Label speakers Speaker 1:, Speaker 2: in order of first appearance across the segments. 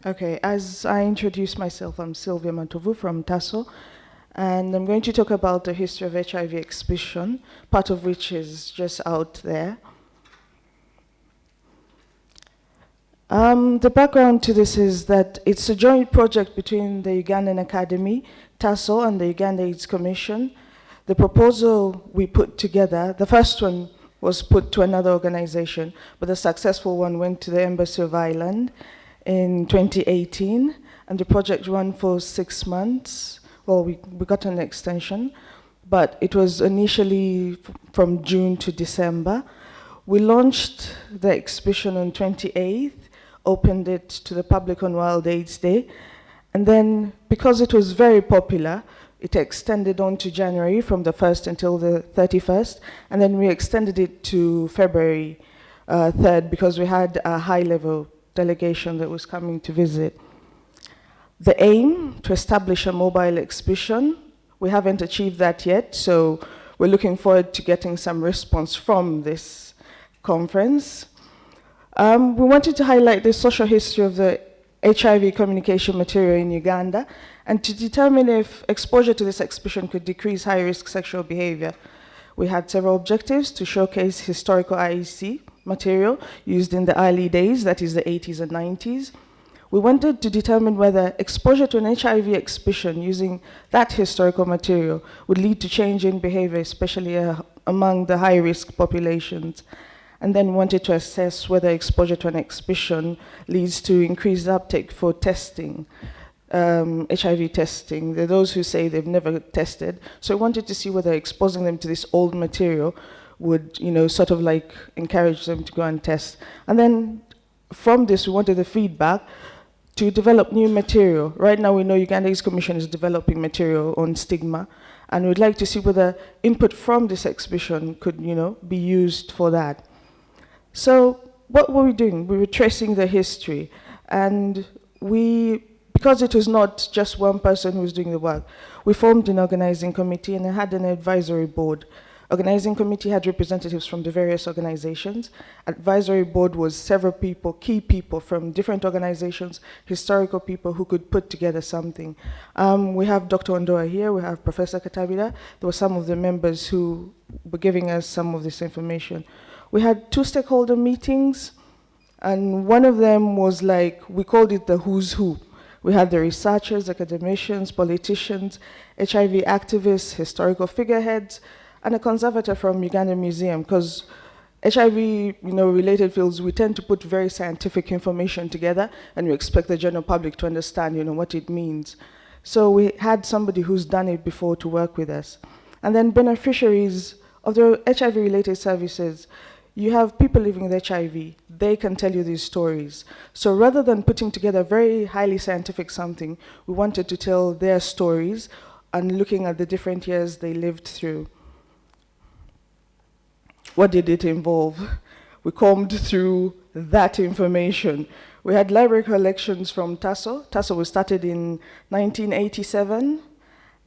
Speaker 1: Okay, as I introduce myself, I'm Sylvia Mantovu from TASO, and I'm going to talk about the history of HIV exhibition, part of which is just out there. The background to this is that it's a joint project between the Ugandan Academy, TASO, and the Uganda AIDS Commission. The proposal we put together, the first one was put to another organization, but the successful one went to the Embassy of Ireland in 2018, and the project ran for 6 months. Well, we got an extension, but it was initially from June to December. We launched the exhibition on 28th, opened it to the public on World AIDS Day, and then because it was very popular, it extended on to January from the 1st until the 31st, and then we extended it to February 3rd because we had a high-level delegation that was coming to visit. The aim, to establish a mobile exhibition, we haven't achieved that yet, so we're looking forward to getting some response from this conference. We wanted to highlight the social history of the HIV communication material in Uganda and to determine if exposure to this exhibition could decrease high-risk sexual behavior. We had several objectives to showcase historical IEC material used in the early days, that is the 80s and 90s. We wanted to determine whether exposure to an HIV exhibition using that historical material would lead to change in behavior, especially among the high-risk populations. And then wanted to assess whether exposure to an exhibition leads to increased uptake for testing, HIV testing. There are those who say they've never tested. So we wanted to see whether exposing them to this old material would, sort of like encourage them to go and test. And then from this, we wanted the feedback to develop new material. Right now, we know Uganda AIDS Commission is developing material on stigma, and we'd like to see whether input from this exhibition could, be used for that. So what were we doing? We were tracing the history, and because it was not just one person who was doing the work, we formed an organizing committee and it had an advisory board. Organizing committee had representatives from the various organizations. Advisory board was several people, key people from different organizations, historical people who could put together something. We have Dr. Ondoa here, we have Professor Katabira. There were some of the members who were giving us some of this information. We had 2 stakeholder meetings, and one of them was we called it the who's who. We had the researchers, academicians, politicians, HIV activists, historical figureheads, and a conservator from Ugandan Museum, because HIV, related fields, we tend to put very scientific information together, and we expect the general public to understand, what it means. So we had somebody who's done it before to work with us. And then beneficiaries of the HIV-related services, you have people living with HIV. They can tell you these stories. So rather than putting together very highly scientific something, we wanted to tell their stories and looking at the different years they lived through. What did it involve? We combed through that information. We had library collections from TASO. TASO was started in 1987,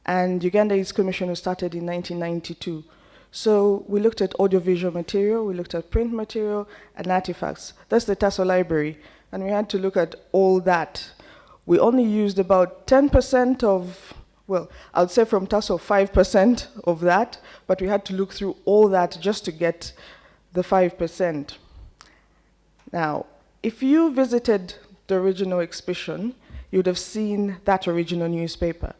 Speaker 1: and Uganda AIDS Commission was started in 1992. So we looked at audiovisual material, we looked at print material, and artifacts. That's the TASO library, and we had to look at all that. We only used about 10% of, well, I would say from TASO 5% of that, but we had to look through all that just to get the 5%. Now, if you visited the original exhibition, you would have seen that original newspaper.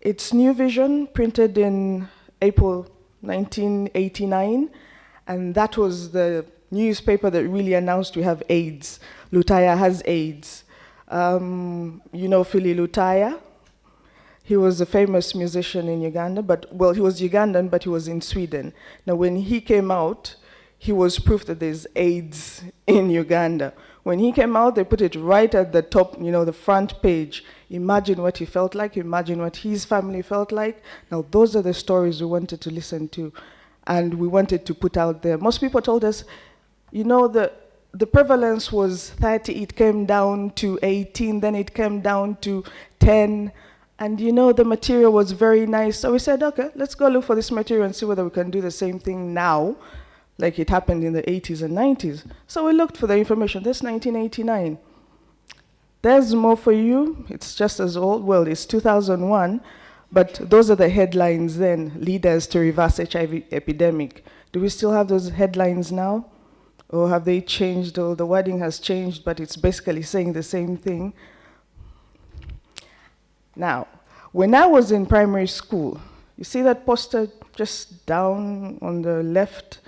Speaker 1: It's New Vision, printed in April 1989, and that was the newspaper that really announced we have AIDS. Lutaya has AIDS. Philly Lutaya? He was a famous musician in Uganda, he was Ugandan, but he was in Sweden. Now, when he came out, he was proof that there's AIDS in Uganda. When he came out, they put it right at the top, the front page. Imagine what he felt like, imagine what his family felt like. Now, those are the stories we wanted to listen to, and we wanted to put out there. Most people told us, the prevalence was 30, it came down to 18, then it came down to 10, and the material was very nice. So we said, okay, let's go look for this material and see whether we can do the same thing now, like it happened in the 80s and 90s. So we looked for the information. That's 1989. There's more for you. It's just as old. Well, it's 2001, but those are the headlines then. Leaders to reverse HIV epidemic. Do we still have those headlines now? Or have they changed, or the wording has changed, but it's basically saying the same thing? Now, when I was in primary school, you see that poster just down on the left?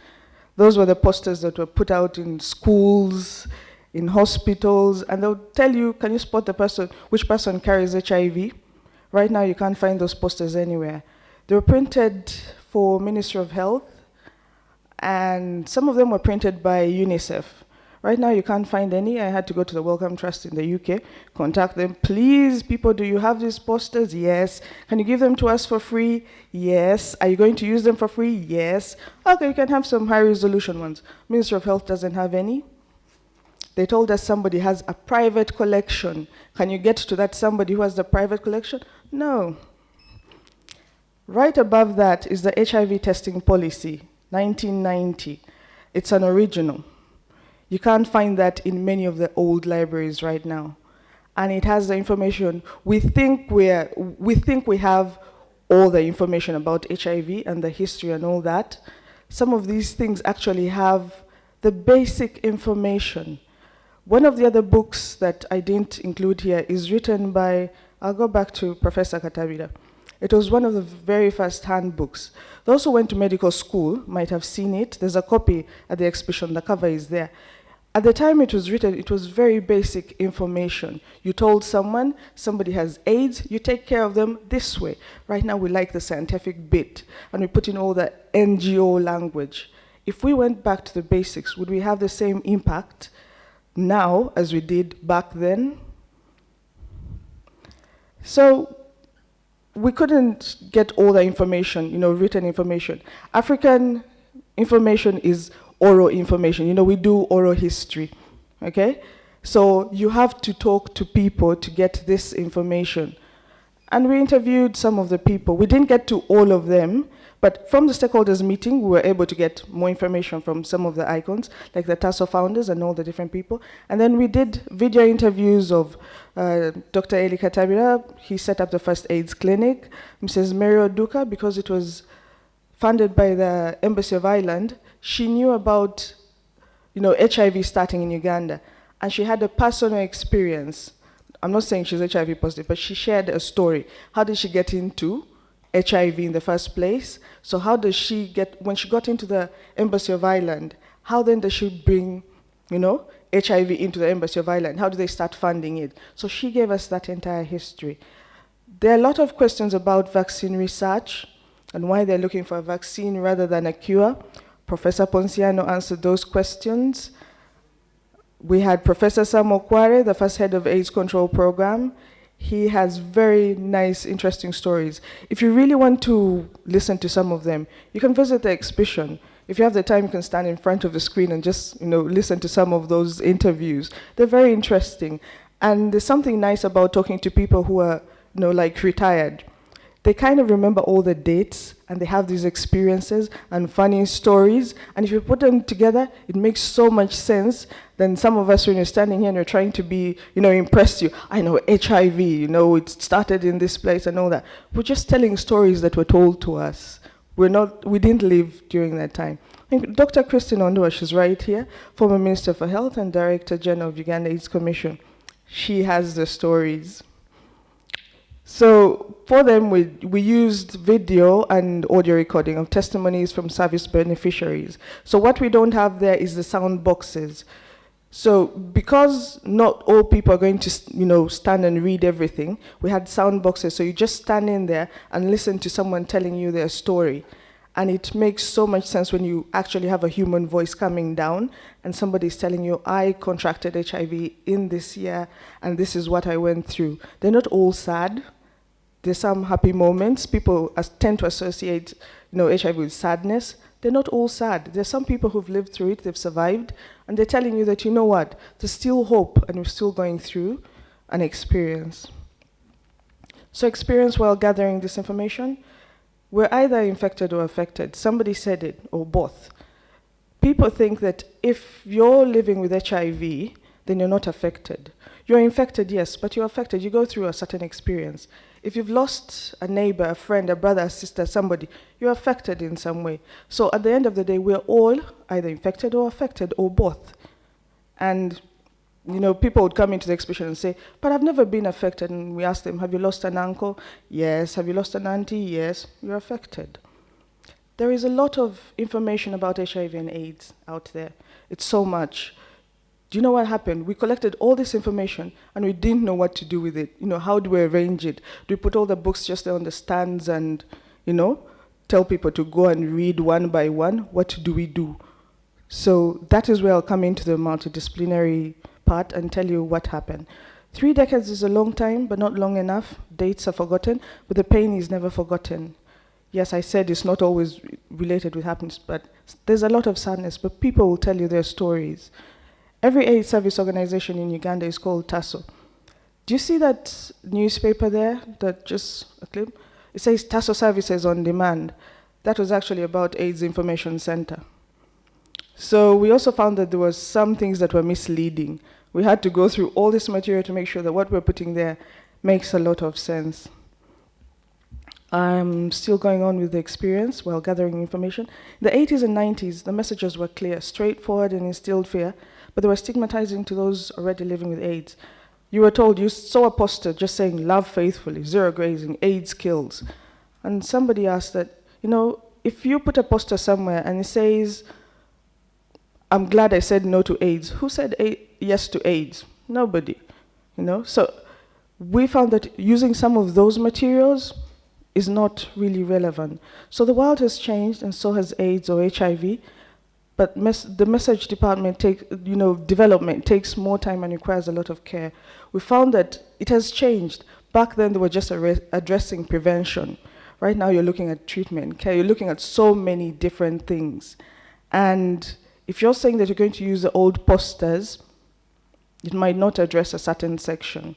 Speaker 1: Those were the posters that were put out in schools, in hospitals, and they'll tell you, can you spot the person, which person carries HIV? Right now, you can't find those posters anywhere. They were printed for Ministry of Health, and some of them were printed by UNICEF. Right now, you can't find any. I had to go to the Wellcome Trust in the UK, contact them. Please, people, do you have these posters? Yes. Can you give them to us for free? Yes. Are you going to use them for free? Yes. Okay, you can have some high-resolution ones. Ministry of Health doesn't have any. They told us somebody has a private collection. Can you get to that somebody who has the private collection? No. Right above that is the HIV testing policy, 1990. It's an original. You can't find that in many of the old libraries right now. And it has the information. We think we have all the information about HIV and the history and all that. Some of these things actually have the basic information. One of the other books that I didn't include here is written by, I'll go back to Professor Katabira. It was one of the very first handbooks. Those who went to medical school might have seen it. There's a copy at the exhibition, the cover is there. At the time it was written, it was very basic information. You told someone, somebody has AIDS, you take care of them this way. Right now we like the scientific bit, and we put in all the NGO language. If we went back to the basics, would we have the same impact now as we did back then? So we couldn't get all the information, written information. African information is oral information. We do oral history, okay? So you have to talk to people to get this information. And we interviewed some of the people. We didn't get to all of them, but from the stakeholders meeting, we were able to get more information from some of the icons, like the TASO founders and all the different people. And then we did video interviews of Dr. Eli Katabira. He set up the first AIDS clinic. Mrs. Mary Oduka, because it was funded by the Embassy of Ireland, she knew about HIV starting in Uganda. And she had a personal experience. I'm not saying she's HIV positive, but she shared a story. How did she get into HIV in the first place? So how does she get, when she got into the Embassy of Ireland, how then does she bring, HIV into the Embassy of Ireland? How do they start funding it? So she gave us that entire history. There are a lot of questions about vaccine research and why they're looking for a vaccine rather than a cure. Professor Ponciano answered those questions. We had Professor Sam Okware, the first head of AIDS control program. He has very nice, interesting stories. If you really want to listen to some of them, you can visit the exhibition. If you have the time, you can stand in front of the screen and just listen to some of those interviews. They're very interesting. And there's something nice about talking to people who are like retired. They kind of remember all the dates, and they have these experiences and funny stories. And if you put them together, it makes so much sense. Then some of us, when you're standing here and you're trying to be, impress you. I know HIV, it started in this place and all that. We're just telling stories that were told to us. We didn't live during that time. I think Dr. Christine Ondoa, she's right here, former Minister for Health and Director General of Uganda AIDS Commission. She has the stories. So for them, we used video and audio recording of testimonies from service beneficiaries. So what we don't have there is the sound boxes. So because not all people are going to stand and read everything, we had sound boxes. So you just stand in there and listen to someone telling you their story. And it makes so much sense when you actually have a human voice coming down and somebody's telling you, I contracted HIV in this year and this is what I went through. They're not all sad. There's some happy moments. People tend to associate HIV with sadness. They're not all sad. There's some people who've lived through it, they've survived, and they're telling you that, there's still hope and we're still going through an experience. So experience while gathering this information, we're either infected or affected. Somebody said it, or both. People think that if you're living with HIV, then you're not affected. You're infected, yes, but you're affected. You go through a certain experience. If you've lost a neighbor, a friend, a brother, a sister, somebody, you're affected in some way. So at the end of the day, we're all either infected or affected, or both. And people would come into the exhibition and say, but I've never been affected. And we ask them, have you lost an uncle? Yes. Have you lost an auntie? Yes. You're affected. There is a lot of information about HIV and AIDS out there. It's so much. Do you know what happened? We collected all this information and we didn't know what to do with it. How do we arrange it? Do we put all the books just there on the stands and, tell people to go and read one by one? What do we do? So that is where I'll come into the multidisciplinary part and tell you what happened. 3 decades is a long time, but not long enough. Dates are forgotten, but the pain is never forgotten. Yes, I said it's not always related with happiness, but there's a lot of sadness, but people will tell you their stories. Every AIDS service organization in Uganda is called TASO. Do you see that newspaper there, that just a clip? It says TASO Services on Demand. That was actually about AIDS Information Center. So we also found that there was some things that were misleading. We had to go through all this material to make sure that what we're putting there makes a lot of sense. I'm still going on with the experience while gathering information. In the 80s and 90s, the messages were clear, straightforward, and instilled fear, but they were stigmatizing to those already living with AIDS. You were told, you saw a poster just saying, love faithfully, zero grazing, AIDS kills. And somebody asked that, if you put a poster somewhere and it says, I'm glad I said no to AIDS, who said yes to AIDS? Nobody, So we found that using some of those materials is not really relevant. So the world has changed, and so has AIDS or HIV, but the message department development takes more time and requires a lot of care. We found that it has changed. Back then, they were just addressing prevention. Right now, you're looking at treatment, care. You're looking at so many different things. And if you're saying that you're going to use the old posters, it might not address a certain section.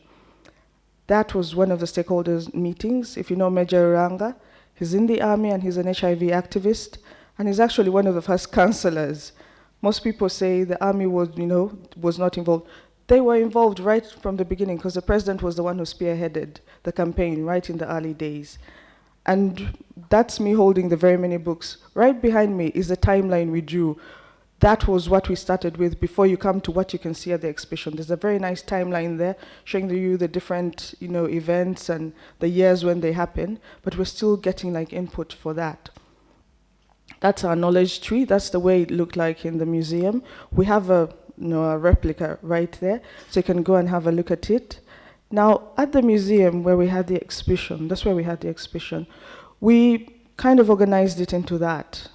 Speaker 1: That was one of the stakeholders' meetings. If you know Major Rhonda, he's in the army and he's an HIV activist, and he's actually one of the first counselors. Most people say the army was not involved. They were involved right from the beginning because the president was the one who spearheaded the campaign right in the early days. And that's me holding the very many books. Right behind me is the timeline we drew. That was what we started with before you come to what you can see at the exhibition. There's a very nice timeline there showing you the different events and the years when they happen, but we're still getting input for that. That's our knowledge tree. That's the way it looked like in the museum. We have a replica right there, so you can go and have a look at it. Now, at the museum where we had the exhibition, that's where we had the exhibition, we kind of organized it into that.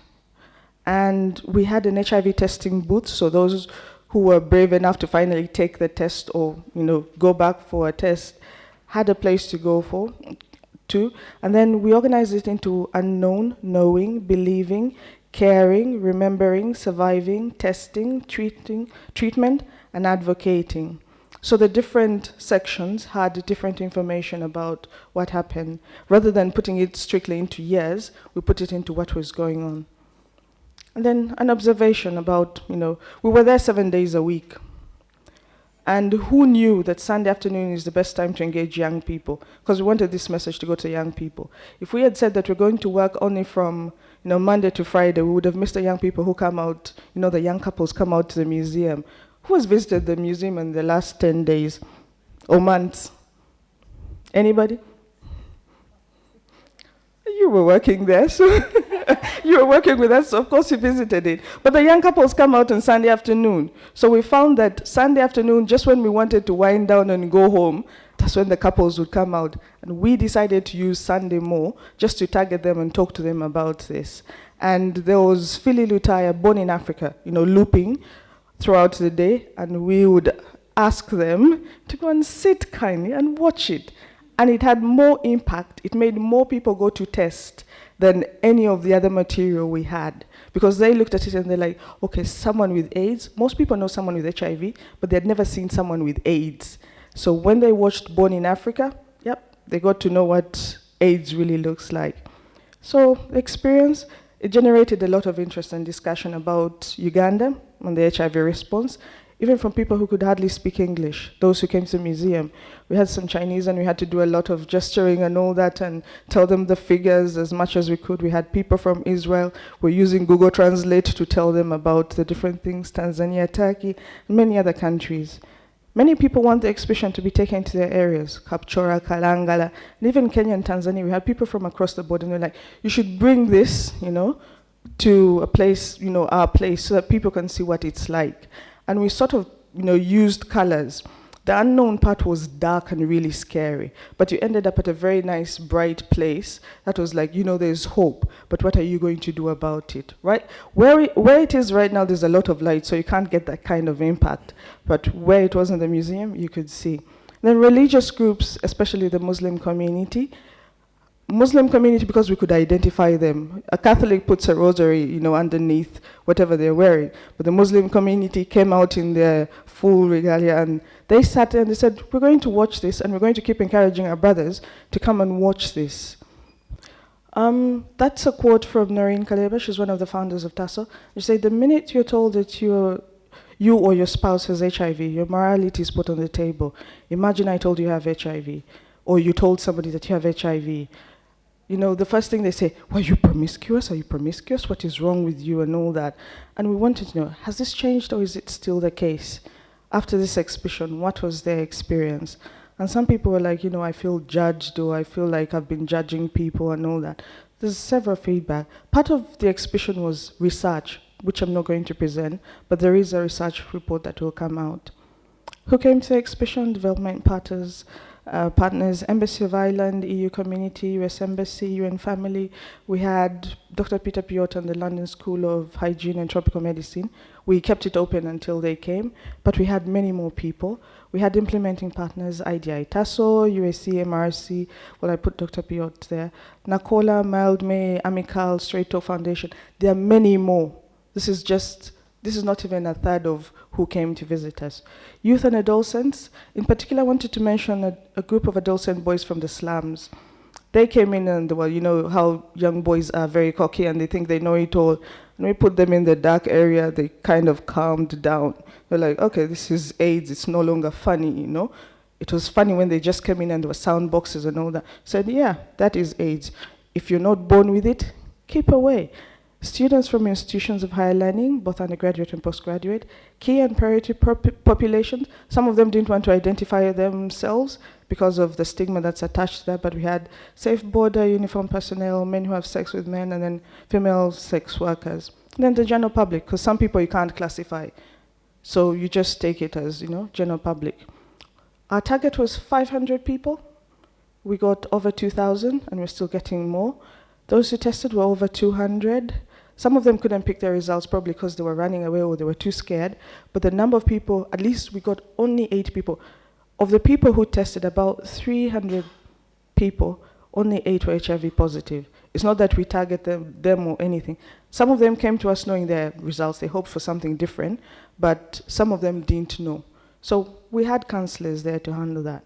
Speaker 1: And we had an HIV testing booth, so those who were brave enough to finally take the test or go back for a test had a place to go to. And then we organized it into unknown, knowing, believing, caring, remembering, surviving, testing, treatment, and advocating. So the different sections had different information about what happened. Rather than putting it strictly into years, we put it into what was going on. And then an observation about, we were there 7 days a week. And who knew that Sunday afternoon is the best time to engage young people? Because we wanted this message to go to young people. If we had said that we're going to work only from Monday to Friday, we would have missed the young people who come out, the young couples come out to the museum. Who has visited the museum in the last 10 days or months? Anybody? You were working there, so you were working with us, so of course you visited it. But the young couples come out on Sunday afternoon. So we found that Sunday afternoon, just when we wanted to wind down and go home, that's when the couples would come out. And we decided to use Sunday more, just to target them and talk to them about this. And there was Philly Lutaya, born in Africa, looping throughout the day, and we would ask them to go and sit kindly and watch it. And it had more impact. It made more people go to test than any of the other material we had. Because they looked at it and they're like, okay, someone with AIDS. Most people know someone with HIV, but they'd never seen someone with AIDS. So when they watched Born in Africa, they got to know what AIDS really looks like. So the experience, it generated a lot of interest and discussion about Uganda and the HIV response. even from people who could hardly speak English, those who came to the museum. We had some Chinese and we had to do a lot of gesturing and all that and tell them the figures as much as we could. We had people from Israel. We're using Google Translate to tell them about the different things, Tanzania, Turkey, and many other countries. Many people want the exhibition to be taken to their areas, Kapchora, Kalangala, and even Kenya and Tanzania. We had people from across the board and they're like, you should bring this, to a place, our place, so that people can see what it's like. And we sort of, used colors. The unknown part was dark and really scary, but you ended up at a very nice, bright place that was like, there's hope, but what are you going to do about it, right? Where it is right now, there's a lot of light, so you can't get that kind of impact, but where it was in the museum, you could see. Then religious groups, especially the Muslim community, because we could identify them. A Catholic puts a rosary, underneath whatever they're wearing. But the Muslim community came out in their full regalia and they sat there and they said, we're going to watch this and we're going to keep encouraging our brothers to come and watch this. That's a quote from Noreen Kaleba. She's one of the founders of TASO. She said, the minute you're told that you or your spouse has HIV, your morality is put on the table. Imagine I told you have HIV, or you told somebody that you have HIV. The first thing they say, well, are you promiscuous? Are you promiscuous? What is wrong with you and all that? And we wanted to know, has this changed or is it still the case? After this exhibition, what was their experience? And some people were like, I feel judged, or I feel like I've been judging people and all that. There's several feedback. Part of the exhibition was research, which I'm not going to present, but there is a research report that will come out. Who came to the exhibition? Development partners, Embassy of Ireland, EU Community, US Embassy, UN Family. We had Dr. Peter Piot and the London School of Hygiene and Tropical Medicine. We kept it open until they came, but we had many more people. We had implementing partners, IDI TASO, USC, MRC. Well, I put Dr. Piot there. Nakola, Mildmay, Amical, Straight Talk Foundation. There are many more. This is not even a third of who came to visit us. Youth and adolescents, in particular, I wanted to mention a group of adolescent boys from the slums. They came in and, how young boys are very cocky and they think they know it all. And we put them in the dark area, they kind of calmed down. They're like, okay, this is AIDS, it's no longer funny, It was funny when they just came in and there were sound boxes and all that. Said, yeah, that is AIDS. If you're not born with it, keep away. Students from institutions of higher learning, both undergraduate and postgraduate, key and priority populations. Some of them didn't want to identify themselves because of the stigma that's attached to that, but we had safe border, uniformed personnel, men who have sex with men, and then female sex workers. And then the general public, because some people you can't classify. So you just take it as, general public. Our target was 500 people. We got over 2,000, and we're still getting more. Those who tested were over 200. Some of them couldn't pick their results, probably because they were running away or they were too scared. But the number of people, at least we got only 8 people. Of the people who tested, about 300 people, only 8 were HIV positive. It's not that we target them or anything. Some of them came to us knowing their results. They hoped for something different, but some of them didn't know. So we had counselors there to handle that.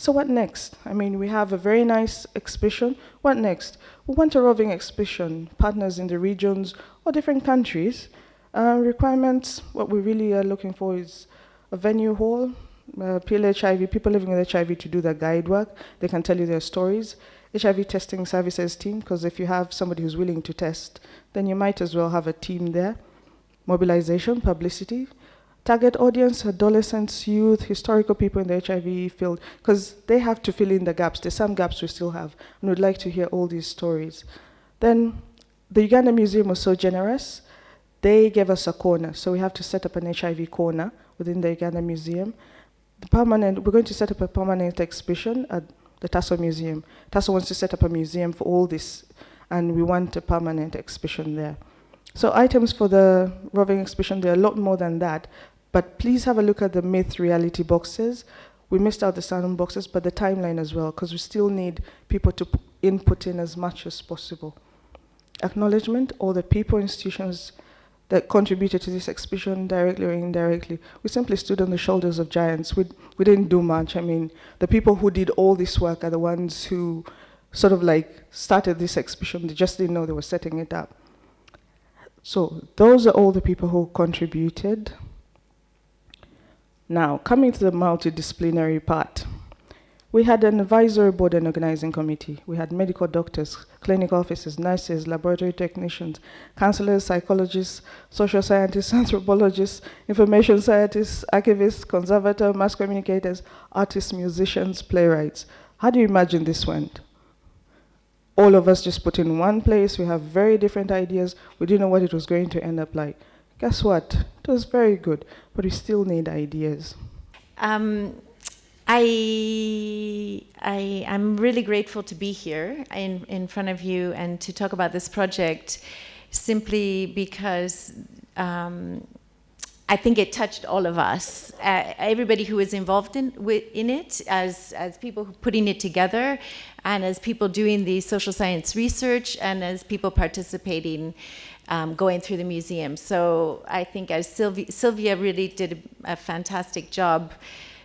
Speaker 1: So what next? We have a very nice exhibition. What next? We want a roving exhibition, partners in the regions or different countries. Requirements, what we really are looking for is a venue hall, PLHIV, people living with HIV to do their guide work. They can tell you their stories. HIV testing services team, because if you have somebody who's willing to test, then you might as well have a team there. Mobilization, publicity. Target audience, adolescents, youth, historical people in the HIV field, because they have to fill in the gaps. There's some gaps we still have, and we'd like to hear all these stories. Then the Uganda Museum was so generous. They gave us a corner, so we have to set up an HIV corner within the Uganda Museum. We're going to set up a permanent exhibition at the TASO Museum. TASO wants to set up a museum for all this, and we want a permanent exhibition there. So items for the roving exhibition, there are a lot more than that, but please have a look at the myth reality boxes. We missed out the sound boxes, but the timeline as well, because we still need people to input in as much as possible. Acknowledgement, all the people, institutions that contributed to this exhibition directly or indirectly. We simply stood on the shoulders of giants. We didn't do much. The people who did all this work are the ones who sort of started this exhibition. They just didn't know they were setting it up. So those are all the people who contributed. Now, coming to the multidisciplinary part, we had an advisory board and organizing committee. We had medical doctors, clinical officers, nurses, laboratory technicians, counselors, psychologists, social scientists, anthropologists, information scientists, archivists, conservators, mass communicators, artists, musicians, playwrights. How do you imagine this went? All of us just put in one place. We have very different ideas. We didn't know what it was going to end up like. Guess what? It was very good, but we still need ideas.
Speaker 2: I'm really grateful to be here in front of you and to talk about this project, simply because I think it touched all of us, everybody who is involved in it, as people putting it together, and as people doing the social science research, and as people participating, going through the museum. So I think as Sylvia really did a fantastic job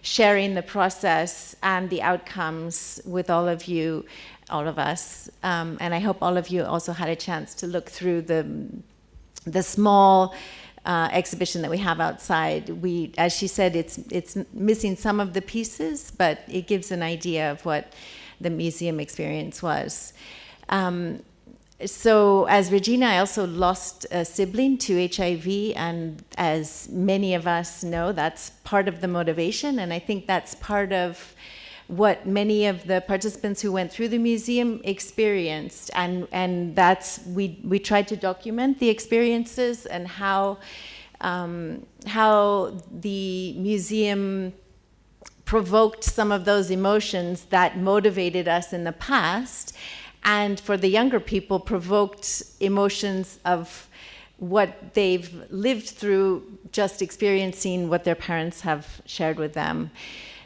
Speaker 2: sharing the process and the outcomes with all of you, all of us. And I hope all of you also had a chance to look through the small exhibition that we have outside. As she said, it's missing some of the pieces, but it gives an idea of what the museum experience was. So as Regina, I also lost a sibling to HIV, and as many of us know, that's part of the motivation, and I think that's part of what many of the participants who went through the museum experienced, and that's we tried to document the experiences and how the museum provoked some of those emotions that motivated us in the past, and for the younger people provoked emotions of what they've lived through just experiencing what their parents have shared with them.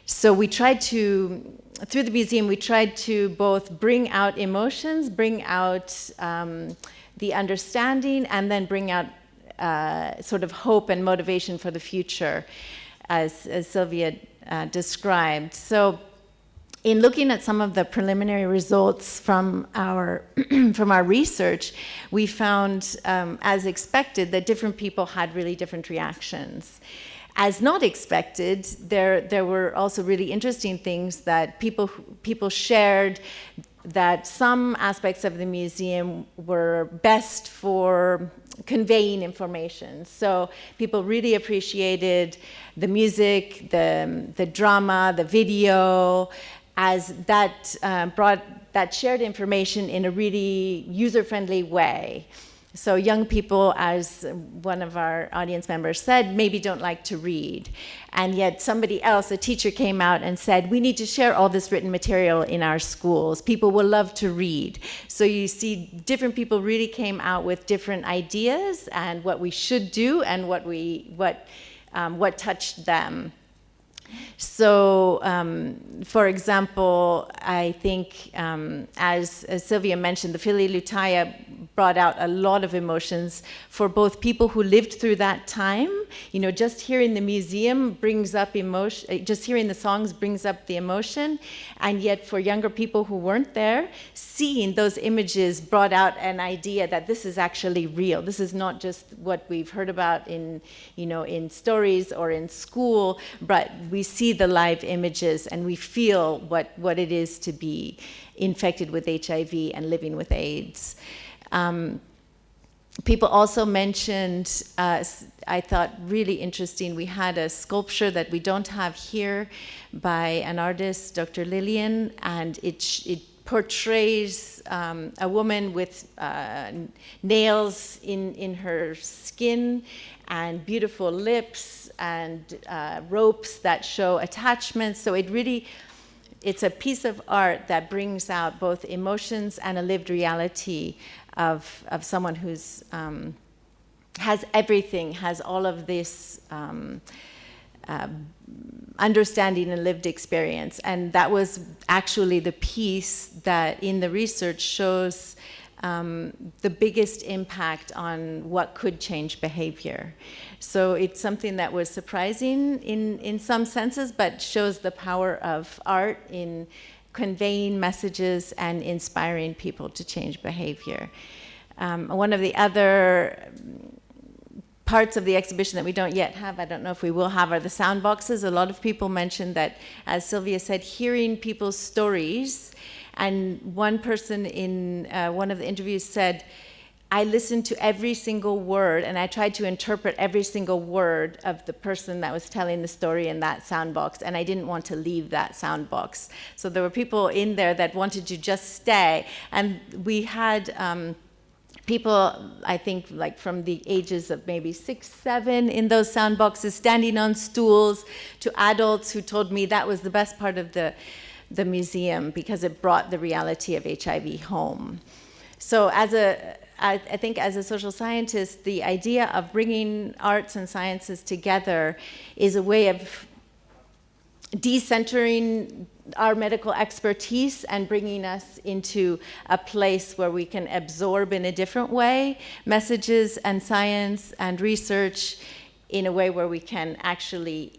Speaker 2: So we tried to, through the museum, we tried to both bring out emotions, bring out the understanding, and then bring out sort of hope and motivation for the future, as Sylvia described. So in looking at some of the preliminary results from our from our research, we found, as expected, that different people had really different reactions. As not expected, there were also really interesting things that people shared, that some aspects of the museum were best for conveying information. So people really appreciated the music, the drama, the video, as that brought that shared information in a really user-friendly way. So young people, as one of our audience members said, maybe don't like to read. And yet somebody else, a teacher, came out and said, we need to share all this written material in our schools. People will love to read. So you see different people really came out with different ideas and what we should do and what touched them. So, for example, I think, as Sylvia mentioned, the Fili Lutaya brought out a lot of emotions for both people who lived through that time. You know, just hearing the museum brings up emotion, just hearing the songs brings up the emotion, and yet for younger people who weren't there, seeing those images brought out an idea that this is actually real. This is not just what we've heard about in, you know, in stories or in school, but we see the live images and we feel what it is to be infected with HIV and living with AIDS. People also mentioned, I thought really interesting, we had a sculpture that we don't have here by an artist, Dr. Lillian, and it portrays a woman with nails in her skin and beautiful lips and ropes that show attachments. So it's a piece of art that brings out both emotions and a lived reality of someone who's has everything, has all of this understanding and lived experience. And that was actually the piece that in the research shows the biggest impact on what could change behavior. So it's something that was surprising in some senses, but shows the power of art in conveying messages and inspiring people to change behavior. One of the other parts of the exhibition that we don't yet have, I don't know if we will have, are the sound boxes. A lot of people mentioned that, as Sylvia said, hearing people's stories. And one person in one of the interviews said, I listened to every single word and I tried to interpret every single word of the person that was telling the story in that sound box, and I didn't want to leave that sound box. So there were people in there that wanted to just stay. And we had people, I think, like from the ages of maybe 6, 7 in those sound boxes, standing on stools, to adults who told me that was the best part of the museum because it brought the reality of HIV home. So I think as a social scientist, the idea of bringing arts and sciences together is a way of decentering our medical expertise and bringing us into a place where we can absorb in a different way messages and science and research in a way where we can actually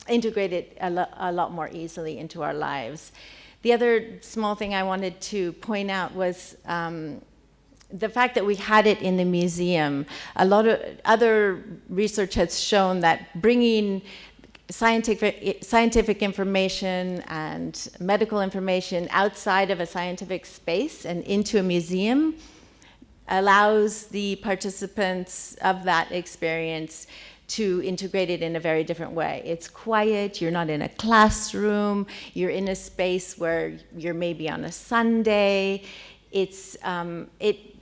Speaker 2: integrate it a lot more easily into our lives. The other small thing I wanted to point out was the fact that we had it in the museum. A lot of other research has shown that bringing scientific information and medical information outside of a scientific space and into a museum allows the participants of that experience to integrate it in a very different way. It's quiet, you're not in a classroom, you're in a space where you're maybe on a Sunday. It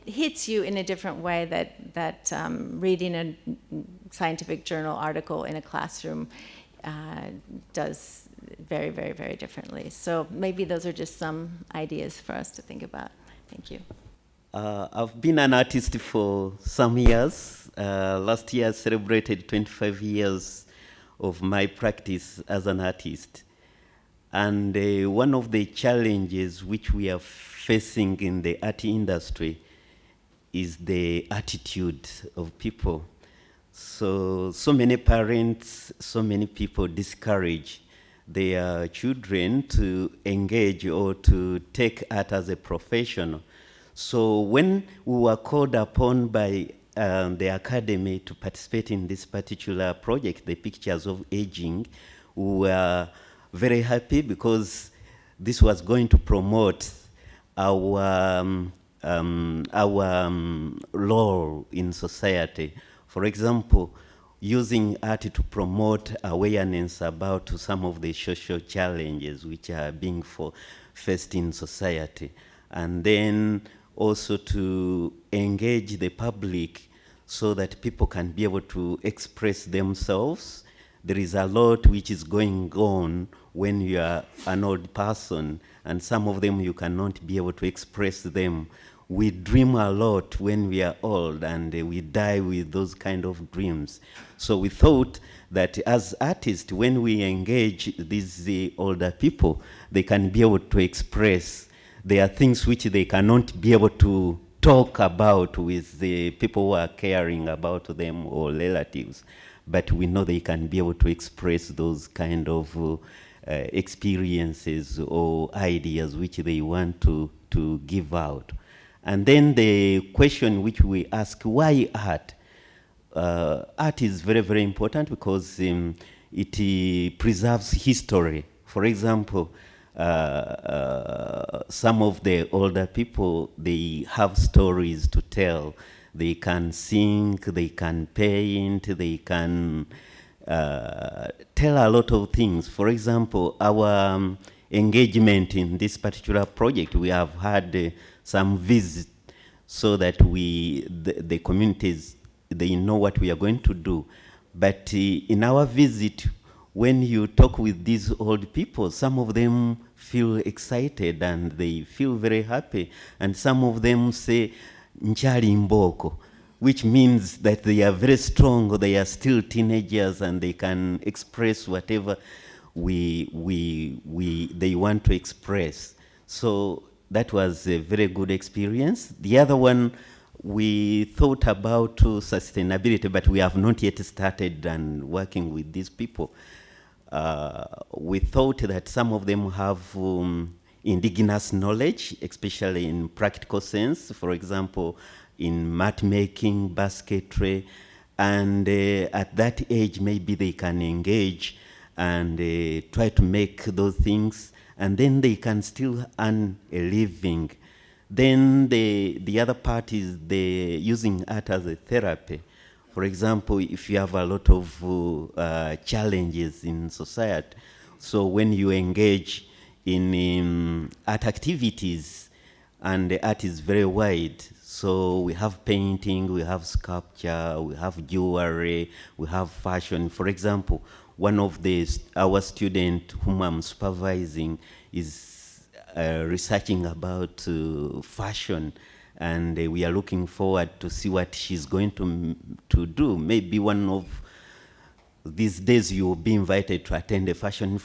Speaker 2: hits you in a different way that reading a scientific journal article in a classroom does very, very, very differently. So maybe those are just some ideas for us to think about. Thank you.
Speaker 3: I've been an artist for some years. Last year I celebrated 25 years of my practice as an artist. And one of the challenges which we are facing in the art industry is the attitude of people. So many parents, so many people discourage their children to engage or to take art as a profession. So when we were called upon by the Academy to participate in this particular project, the Pictures of Aging, we were very happy because this was going to promote our role in society. For example, using art to promote awareness about some of the social challenges which are being faced in society. And then also to engage the public so that people can be able to express themselves. There is a lot which is going on when you are an old person, and some of them you cannot be able to express them. We dream a lot when we are old, and we die with those kind of dreams. So we thought that as artists, when we engage these older people, they can be able to express. There are things which they cannot be able to talk about with the people who are caring about them or relatives, but we know they can be able to express those kind of experiences or ideas which they want to give out. And then the question which we ask, why art? Art is very, very important because it preserves history. For example, some of the older people, they have stories to tell. They can sing, they can paint, they can tell a lot of things. For example, our engagement in this particular project, we have had some visits so that the communities, they know what we are going to do. But in our visit, when you talk with these old people, some of them feel excited and they feel very happy. And some of them say, Nchali Mboko, which means that they are very strong, they are still teenagers and they can express whatever they want to express. So that was a very good experience. The other one, we thought about sustainability, but we have not yet started and working with these people. We thought that some of them have indigenous knowledge, especially in practical sense. For example, in mat making, basketry, And at that age, maybe they can engage and try to make those things, and then they can still earn a living. Then the other part is the using art as a therapy. For example, if you have a lot of challenges in society, so when you engage in art activities, and the art is very wide. So we have painting, we have sculpture, we have jewelry, we have fashion. For example, one of our students whom I'm supervising is researching about fashion, and we are looking forward to see what she's going to do. Maybe one of these days you will be invited to attend a fashion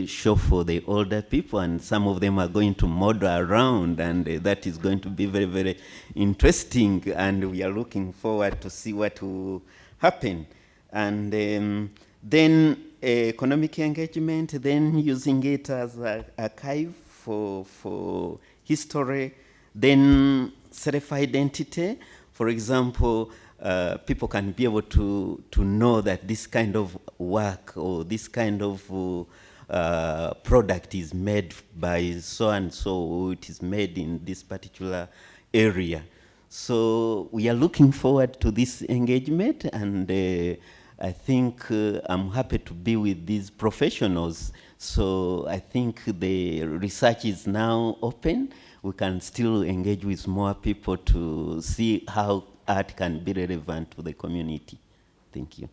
Speaker 3: show for the older people, and some of them are going to model around, and that is going to be very, very interesting, and we are looking forward to see what will happen. And then economic engagement, then using it as an archive for history, then self-identity. For example, people can be able to know that this kind of work or this kind of product is made by so and so, it is made in this particular area. So we are looking forward to this engagement, and I think I'm happy to be with these professionals. So I think the research is now open. We can still engage with more people to see how art can be relevant to the community. Thank you.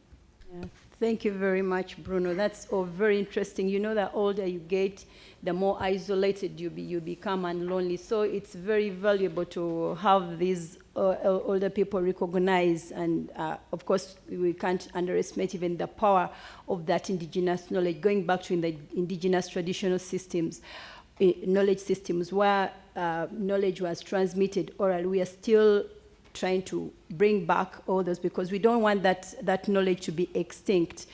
Speaker 4: Yeah, thank you very much, Bruno. That's all very interesting. You know, the older you get, the more isolated you become and lonely. So it's very valuable to have these older people recognize. And of course, we can't underestimate even the power of that indigenous knowledge, going back to the indigenous traditional systems, knowledge systems where knowledge was transmitted orally. We are still trying to bring back all those, because we don't want that knowledge to be extinct.